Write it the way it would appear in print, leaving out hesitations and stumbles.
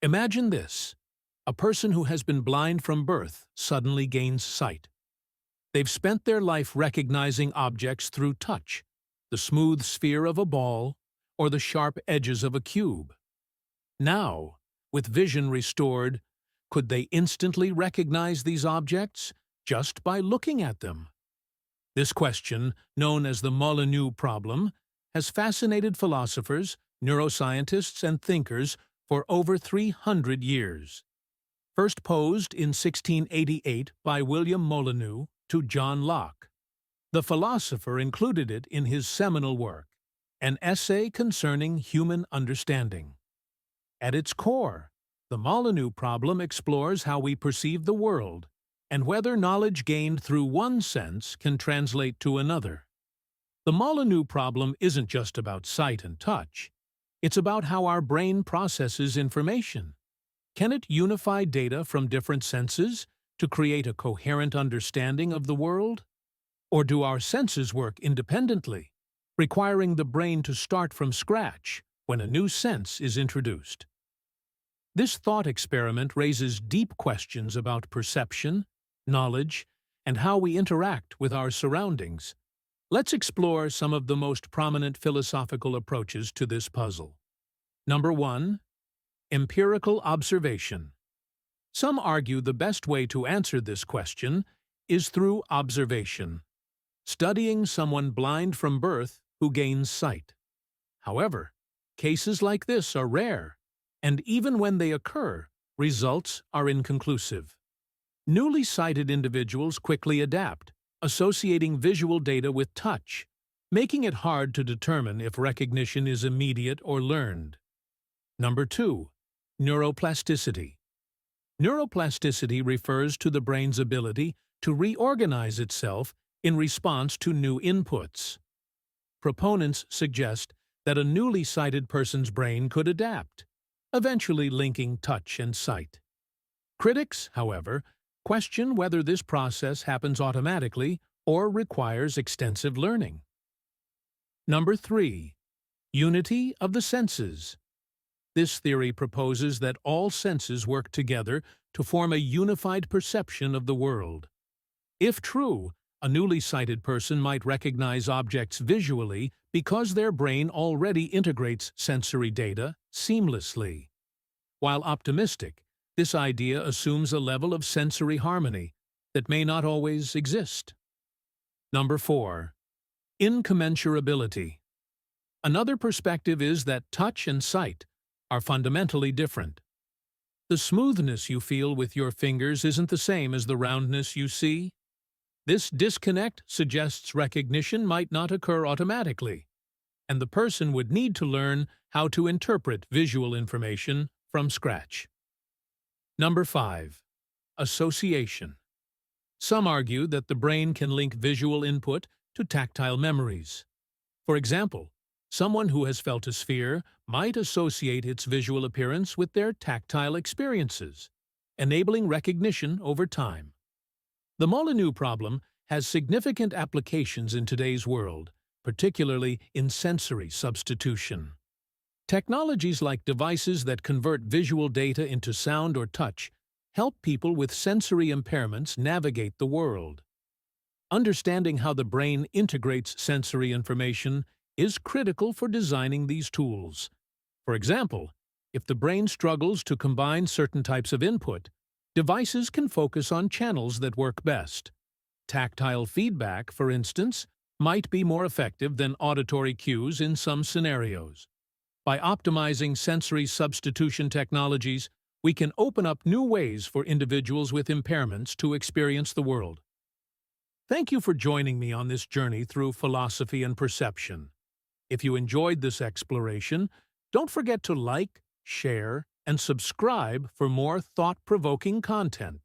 Imagine this. A person who has been blind from birth suddenly gains sight. They've spent their life recognizing objects through touch, the smooth sphere of a ball or the sharp edges of a cube. Now, with vision restored, could they instantly recognize these objects just by looking at them? This question, known as the Molyneux Problem, has fascinated philosophers, neuroscientists, and thinkers for over 300 years. First posed in 1688 by William Molyneux to John Locke, the philosopher included it in his seminal work, An Essay Concerning Human Understanding. At its core, the Molyneux Problem explores how we perceive the world and whether knowledge gained through one sense can translate to another. The Molyneux Problem isn't just about sight and touch. It's about how our brain processes information. Can it unify data from different senses to create a coherent understanding of the world? Or do our senses work independently, requiring the brain to start from scratch when a new sense is introduced? This thought experiment raises deep questions about perception, knowledge, and how we interact with our surroundings. Let's explore some of the most prominent philosophical approaches to this puzzle. Number 1. Empirical observation. Some argue the best way to answer this question is through observation, studying someone blind from birth who gains sight. However, cases like this are rare, and even when they occur, results are inconclusive. Newly sighted individuals quickly adapt, associating visual data with touch, making it hard to determine if recognition is immediate or learned. Number 2. Neuroplasticity. Neuroplasticity refers to the brain's ability to reorganize itself in response to new inputs. Proponents suggest that a newly sighted person's brain could adapt, eventually linking touch and sight. Critics, however, question whether this process happens automatically or requires extensive learning. Number 3. Unity of the senses. This theory proposes that all senses work together to form a unified perception of the world. If true, a newly sighted person might recognize objects visually because their brain already integrates sensory data seamlessly. While optimistic, this idea assumes a level of sensory harmony that may not always exist. Number 4. Incommensurability. Another perspective is that touch and sight are fundamentally different. The smoothness you feel with your fingers isn't the same as the roundness you see. This disconnect suggests recognition might not occur automatically, and the person would need to learn how to interpret visual information from scratch. Number 5. Association. Some argue that the brain can link visual input to tactile memories. For example, someone who has felt a sphere might associate its visual appearance with their tactile experiences, enabling recognition over time. The Molyneux Problem has significant applications in today's world, particularly in sensory substitution. Technologies like devices that convert visual data into sound or touch help people with sensory impairments navigate the world. Understanding how the brain integrates sensory information is critical for designing these tools. For example, if the brain struggles to combine certain types of input, devices can focus on channels that work best. Tactile feedback, for instance, might be more effective than auditory cues in some scenarios. By optimizing sensory substitution technologies, we can open up new ways for individuals with impairments to experience the world. Thank you for joining me on this journey through philosophy and perception. If you enjoyed this exploration, don't forget to like, share, and subscribe for more thought-provoking content.